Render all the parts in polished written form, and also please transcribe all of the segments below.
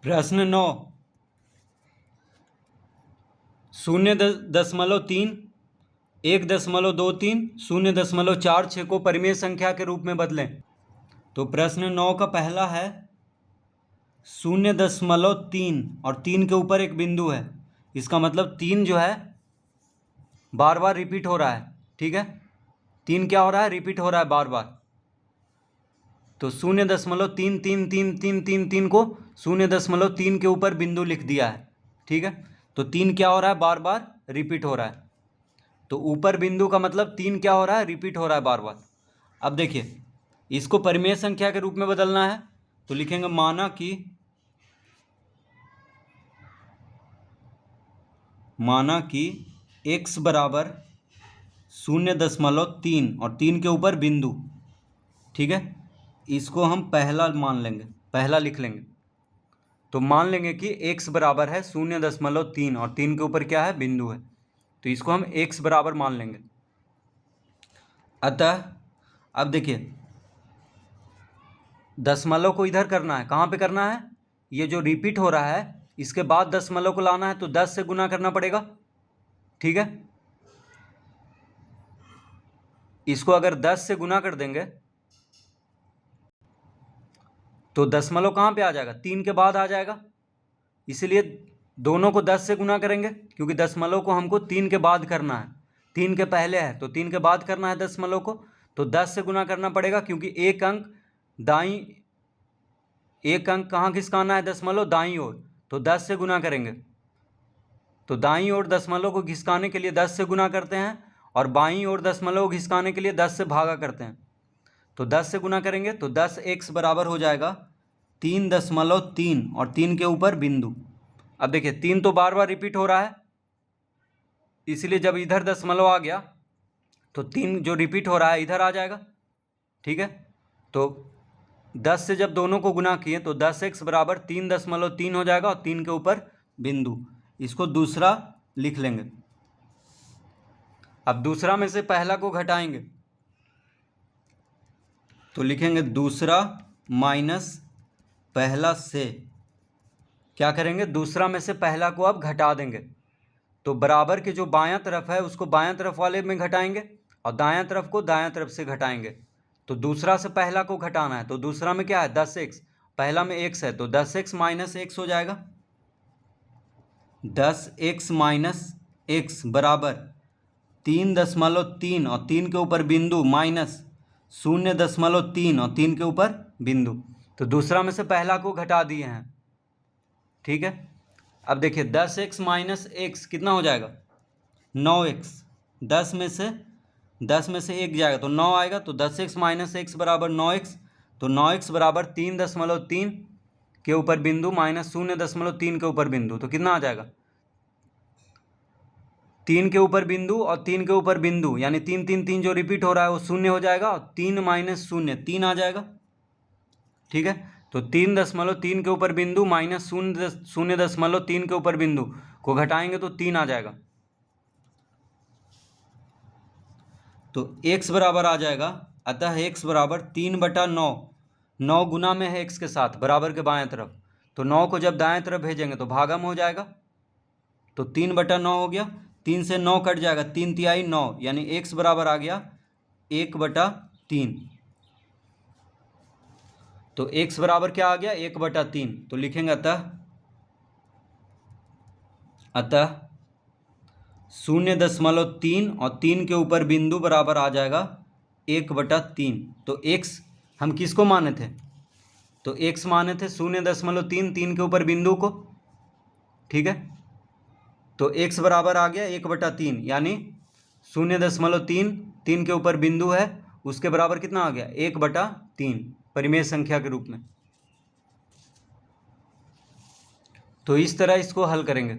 प्रश्न 9, 0.3, 1.23, 0.46 को परिमेय संख्या के रूप में बदलें। तो प्रश्न 9 का पहला है 0.3 और 3 के ऊपर एक बिंदु है। इसका मतलब 3 जो है बार बार रिपीट हो रहा है। ठीक है, 3 क्या हो रहा है? रिपीट हो रहा है बार बार। तो 0.333333 को 0.3 के ऊपर बिंदु लिख दिया है। ठीक है, तो 3 क्या हो रहा है? बार बार रिपीट हो रहा है। तो ऊपर बिंदु का मतलब 3 क्या हो रहा है? रिपीट हो रहा है बार बार। अब देखिए, इसको परिमेय संख्या के रूप में बदलना है तो लिखेंगे माना कि x बराबर 0.3 और 3 के ऊपर बिंदु। ठीक है, इसको हम पहला मान लेंगे, पहला लिख लेंगे। तो मान लेंगे कि x बराबर है 0.3 और 3 के ऊपर क्या है? बिंदु है। तो इसको हम x बराबर मान लेंगे। अतः अब देखिए, दशमलव को इधर करना है। कहाँ पे करना है? ये जो रिपीट हो रहा है इसके बाद दशमलव को लाना है, तो 10 से गुना करना पड़ेगा। ठीक है, इसको अगर 10 से गुना कर देंगे तो दशमलव कहाँ पे आ जाएगा? 3 के बाद आ जाएगा। इसलिए दोनों को 10 से गुना करेंगे, क्योंकि दशमलव को हमको 3 के बाद करना है। 3 के पहले है तो 3 के बाद करना है दशमलव को, तो 10 से गुना करना पड़ेगा, क्योंकि एक अंक कहाँ खिसकाना है? दशमलव दाईं ओर। तो 10 से गुना करेंगे, तो दाईं ओर दशमलव को घिसकाने के लिए 10 से गुना करते हैं, और बाईं ओर दशमलव को घिसकाने के लिए 10 से भागा करते हैं। तो 10 से गुना करेंगे तो 10x बराबर हो जाएगा 3.3 और 3 के ऊपर बिंदु। अब देखिए, 3 तो बार बार रिपीट हो रहा है, इसलिए जब इधर दशमलव आ गया तो 3 जो रिपीट हो रहा है इधर आ जाएगा। ठीक है, तो 10 से जब दोनों को गुना किए तो 10x बराबर 3.3 हो जाएगा और 3 के ऊपर बिंदु। इसको दूसरा लिख लेंगे। अब दूसरा में से पहला को घटाएंगे तो लिखेंगे दूसरा माइनस पहला से। क्या करेंगे? दूसरा में से पहला को अब घटा देंगे। तो बराबर के जो बायां तरफ है उसको बायां तरफ वाले में घटाएंगे और दायां तरफ को दायां तरफ से घटाएंगे। तो दूसरा से पहला को घटाना है, तो दूसरा में क्या है? 10x, पहला में x है तो 10x माइनस x हो जाएगा। 10x माइनस x बराबर 3.3 और 3 के ऊपर बिंदु माइनस 0.3 और 3 के ऊपर बिंदु। तो दूसरा में से पहला को घटा दिए हैं। ठीक है, अब देखिए 10x माइनस x कितना हो जाएगा? 9x। 10 में से 1 जाएगा तो 9 आएगा, तो 10x माइनस x बराबर 9x। तो 9x बराबर 3.3 के ऊपर बिंदु माइनस 0.3 के ऊपर बिंदु। तो कितना आ जाएगा? 3 के ऊपर बिंदु और 3 के ऊपर बिंदु, यानी 3 3 3 जो रिपीट हो रहा है वो शून्य हो जाएगा, और 3 माइनस 0 3 आ जाएगा। ठीक है, तो 3.3 के ऊपर बिंदु माइनस 0.3 के ऊपर बिंदु को घटाएंगे तो 3 आ जाएगा। तो x बराबर आ जाएगा, अतः x बराबर 3/9। 9 गुना में है x के साथ बराबर के बाएं तरफ, तो 9 को जब दाएं तरफ भेजेंगे तो भागा में हो जाएगा। तो 3/9 हो गया, 3 से 9 कट जाएगा, 3 तिहाई 9, यानी x बराबर आ गया 1/3। तो x बराबर क्या आ गया? 1/3। तो लिखेंगे अतः 0.3 और 3 के ऊपर बिंदु बराबर आ जाएगा 1/3। तो x हम किसको माने थे? तो x माने थे 0.3 3 के ऊपर बिंदु को। ठीक है, तो x बराबर आ गया 1/3, यानी 0.3 3 के ऊपर बिंदु है, उसके बराबर कितना आ गया? 1/3 परिमेय संख्या के रूप में। तो इस तरह इसको हल करेंगे।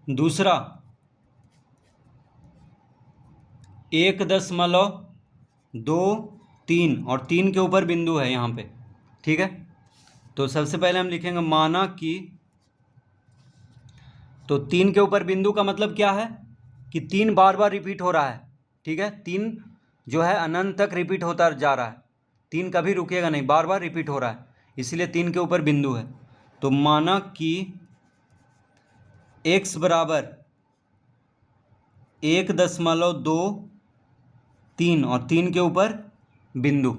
दूसरा, 1.23 और 3 के ऊपर बिंदु है यहाँ पे, ठीक है। तो सबसे पहले हम लिखेंगे माना कि, तो 3 के ऊपर बिंदु का मतलब क्या है कि 3 बार बार रिपीट हो रहा है, ठीक है। 3 जो है अनंत तक रिपीट होता जा रहा है, 3 कभी रुकेगा नहीं, बार बार रिपीट हो रहा है, इसलिए 3 के ऊपर बिंदु है। तो माना कि x बराबर 1.23 और 3 के ऊपर बिंदु।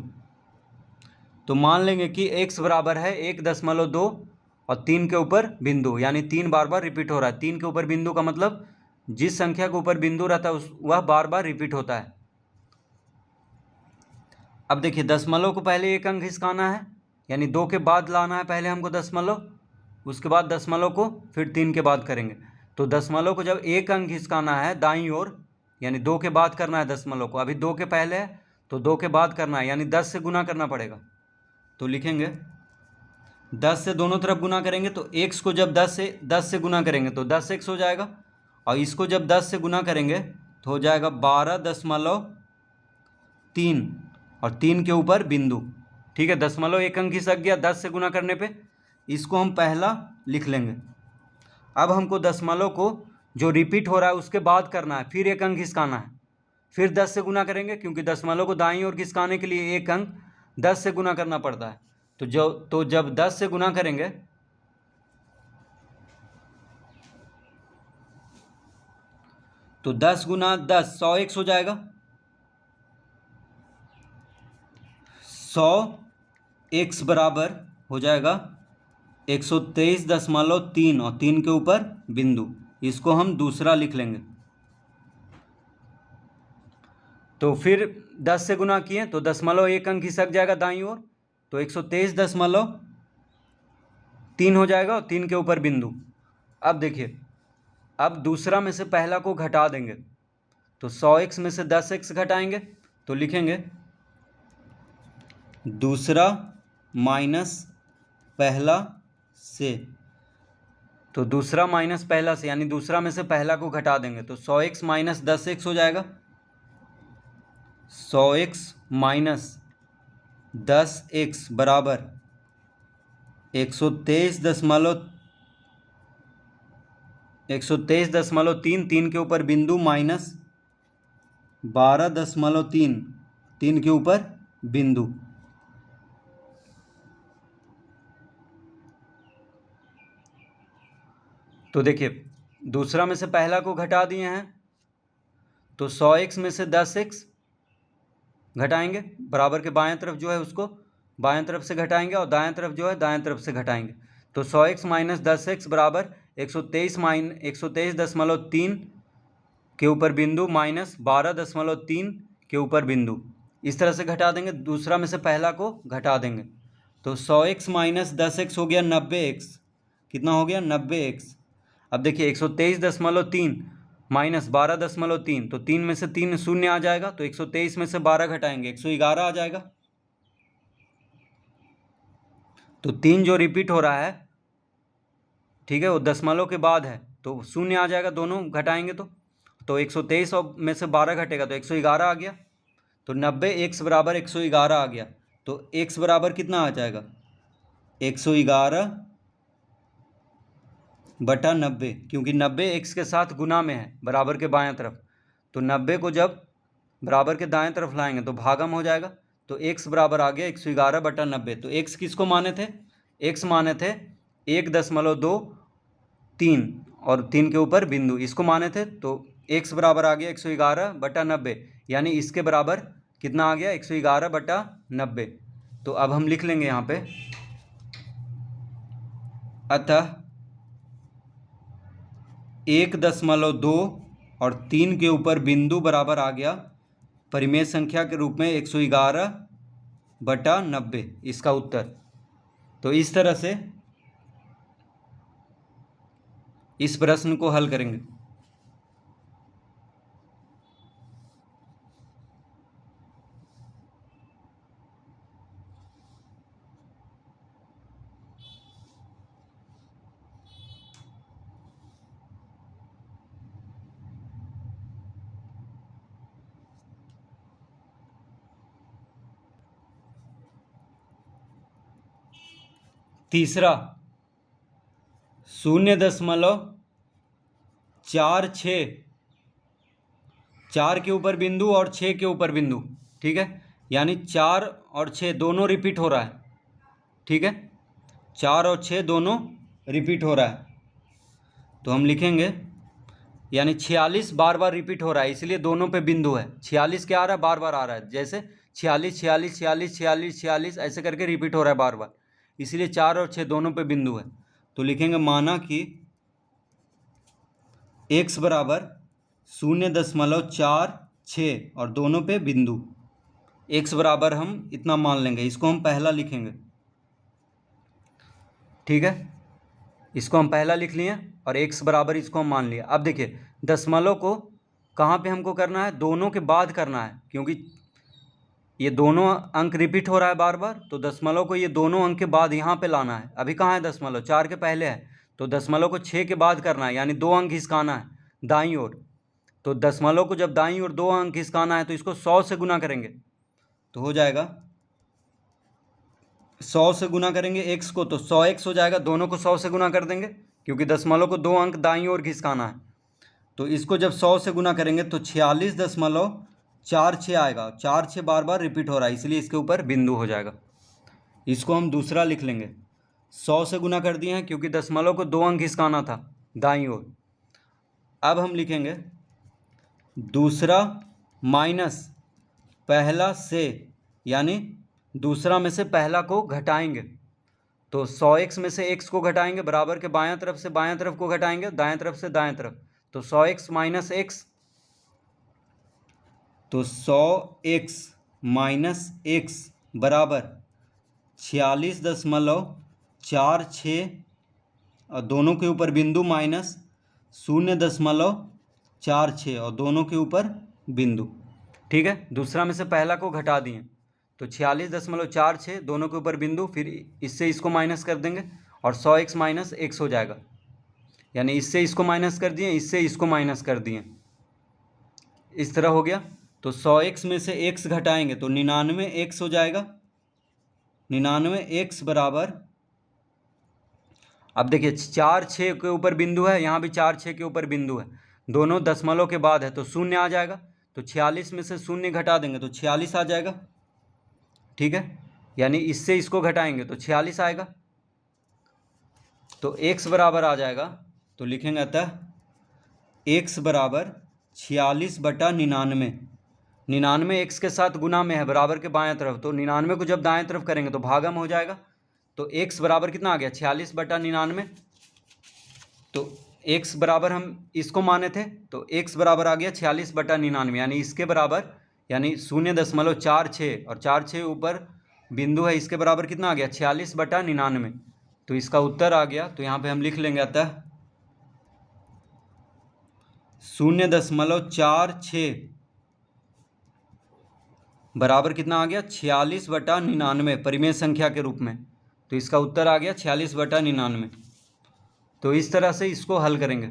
तो मान लेंगे कि x बराबर है 1.2 और 3 के ऊपर बिंदु, यानी 3 बार बार रिपीट हो रहा है। 3 के ऊपर बिंदु का मतलब जिस संख्या के ऊपर बिंदु रहता है वह बार बार रिपीट होता है। अब देखिए दशमलव को पहले एक अंक खिसकाना है, यानी 2 के बाद लाना है पहले हमको दशमलव, उसके बाद दशमलव को फिर 3 के बाद करेंगे। तो दशमलव को जब एक अंक खिसकाना है दाईं ओर, यानी 2 के बाद करना है दशमलव को, अभी 2 के पहले है तो 2 के बाद करना है, यानी 10 से गुना करना पड़ेगा। तो लिखेंगे 10 से दोनों तरफ गुना करेंगे, तो x को जब 10 से गुना करेंगे तो 10x हो जाएगा, और इसको जब 10 से गुना करेंगे तो हो जाएगा 12.3 और 3 के ऊपर बिंदु, ठीक है। दशमलव एक अंक खिसक गया 10 से गुना करने पे, इसको हम पहला लिख लेंगे। अब हमको दशमलव को जो रिपीट हो रहा है उसके बाद करना है, फिर एक अंक खिसकाना है, फिर 10 से गुना करेंगे, क्योंकि दशमलव को दाईं ओर खिसकाने के लिए एक अंक 10 से गुना करना पड़ता है। तो जब 10 से गुना करेंगे तो 10 गुना 10 100x हो जाएगा। 100x बराबर हो जाएगा 123.3 और 3 के ऊपर बिंदु, इसको हम दूसरा लिख लेंगे। तो फिर 10 से गुना किए तो दशमलव एक अंक खिसक जाएगा दाईं ओर, तो 123.3 हो जाएगा और 3 के ऊपर बिंदु। अब देखिए, अब दूसरा में से पहला को घटा देंगे, तो 100x में से 10x घटाएंगे तो लिखेंगे दूसरा माइनस पहला से। तो दूसरा माइनस पहला से यानी दूसरा में से पहला को घटा देंगे, तो 100x माइनस 10x हो जाएगा। 100x माइनस 10x बराबर 123.3, 3 के ऊपर बिंदु माइनस 12.3, 3 के ऊपर बिंदु। तो देखिए दूसरा में से पहला को घटा दिए हैं, तो 100x में से 10x घटाएंगे, बराबर के बाएं तरफ जो है उसको बाएं तरफ से घटाएंगे और दाएं तरफ जो है दाएं तरफ से घटाएंगे। तो 100x माइनस 10x बराबर 123.3 के ऊपर बिंदु माइनस 12.3 के ऊपर बिंदु, इस तरह से घटा देंगे, दूसरा में से पहला को घटा देंगे। तो 100x माइनस 10x हो गया 90x, कितना हो गया 90x। अब देखिए 123.3 माइनस 12.3, तो 3 में से 3 शून्य आ जाएगा, तो 123 में से 12 घटाएंगे 111 आ जाएगा। तो 3 जो रिपीट हो रहा है, ठीक है, वो दशमलव के बाद है, तो शून्य आ जाएगा, दोनों घटाएंगे तो 123 में से 12 घटेगा तो 111 आ गया। तो 90x बराबर 111 आ गया, तो x बराबर कितना आ जाएगा 111 बटा 90, क्योंकि 90 x के साथ गुना में है बराबर के बाएं तरफ। तो 90 को जब बराबर के दाएं तरफ लाएंगे तो भागम हो जाएगा, तो x बराबर आ गया 111 बटा 90। तो x किसको माने थे, x माने थे 1.23 और 3 के ऊपर बिंदु, इसको माने थे। तो x बराबर आ गया 111 बटा 90, यानी इसके बराबर कितना आ गया 111 बटा 90। तो अब हम लिख लेंगे यहाँ पे, अतः 1.2 और 3 के ऊपर बिंदु बराबर आ गया परिमेय संख्या के रूप में 111 बटा 90, इसका उत्तर। तो इस तरह से इस प्रश्न को हल करेंगे। तीसरा 0.46, 4 के ऊपर बिंदु और 6 के ऊपर बिंदु, ठीक है, यानी 4 और 6 दोनों रिपीट हो रहा है, ठीक है, 4 और 6 दोनों रिपीट हो रहा है, तो हम लिखेंगे यानी 46 बार बार रिपीट हो रहा है, इसलिए दोनों पे बिंदु है। 46 क्या आ रहा है, बार बार आ रहा है, जैसे 46 46 46 46 46 ऐसे करके रिपीट हो रहा है बार बार, इसलिए 4 और 6 दोनों पे बिंदु है। तो लिखेंगे माना कि x बराबर 0.46 और दोनों पे बिंदु, x बराबर हम इतना मान लेंगे, इसको हम पहला लिखेंगे, ठीक है, इसको हम पहला लिख लिए और x बराबर इसको हम मान लिया। अब देखिए दशमलव को कहाँ पे हमको करना है, दोनों के बाद करना है, क्योंकि ये दोनों अंक रिपीट हो रहा है बार बार, तो दशमलव को ये दोनों अंक के बाद यहाँ पे लाना है। अभी कहाँ है दशमलव, 4 के पहले है, तो दशमलव को 6 के बाद करना है, यानी 2 अंक खिसकाना है दाईं ओर। तो दशमलव को जब दाईं ओर 2 अंक खिसकाना है तो इसको 100 से गुना करेंगे, तो हो जाएगा 100 से गुना करेंगे x को, तो 100x हो जाएगा, दोनों को 100 से गुना कर देंगे, क्योंकि दशमलव को 2 अंक दाईं ओर खिसकाना है। तो इसको जब 100 से गुना करेंगे तो 46.46 आएगा, 4 6 बार बार रिपीट हो रहा है, इसलिए इसके ऊपर बिंदु हो जाएगा। इसको हम दूसरा लिख लेंगे, 100 से गुना कर दिए हैं क्योंकि दशमलव को 2 अंक खिसकाना था दाईं ओर। अब हम लिखेंगे दूसरा माइनस पहला से, यानी दूसरा में से पहला को घटाएंगे, तो 100x में से x को घटाएंगे, बराबर के बायां तरफ से बायां तरफ को घटाएंगे, दाएं तरफ से दाएं तरफ, तो 100x माइनस x, तो 100x माइनस x बराबर 46.46 और दोनों के ऊपर बिंदु माइनस 0.46 और दोनों के ऊपर बिंदु, ठीक है। दूसरा में से पहला को घटा दिए तो 46.46 दोनों के ऊपर बिंदु, फिर इससे इसको माइनस कर देंगे और 100x माइनस x हो जाएगा, यानी इससे इसको माइनस कर दिए, इससे इसको माइनस कर दिए, इस तरह हो गया। तो 100x में से x घटाएंगे तो 99x हो जाएगा, 99x बराबर, अब देखिए 4 6 के ऊपर बिंदु है, यहाँ भी 4 6 के ऊपर बिंदु है, दोनों दशमलव के बाद है, तो 0 आ जाएगा, तो 46 में से 0 घटा देंगे तो 46 आ जाएगा, ठीक है, यानी इससे इसको घटाएंगे तो 46 आएगा, तो x बराबर आ जाएगा, तो लिखेंगे अतः x बराबर 46/99, 99 x के साथ गुना में है बराबर के बाएं तरफ, तो 99 को जब दाएं तरफ करेंगे तो भागम हो जाएगा, तो x बराबर कितना आ गया 46/99, तो x बराबर हम इसको माने थे, तो x बराबर आ गया 46/99, यानी इसके बराबर, यानी 0.46 और 4 6 ऊपर बिंदु है, इसके बराबर कितना आ गया 46/99, तो इसका उत्तर आ गया। तो यहाँ पे हम लिख लेंगे अतः 0.46 बराबर कितना आ गया 46/99 परिमेय संख्या के रूप में, तो इसका उत्तर आ गया 46/99। तो इस तरह से इसको हल करेंगे।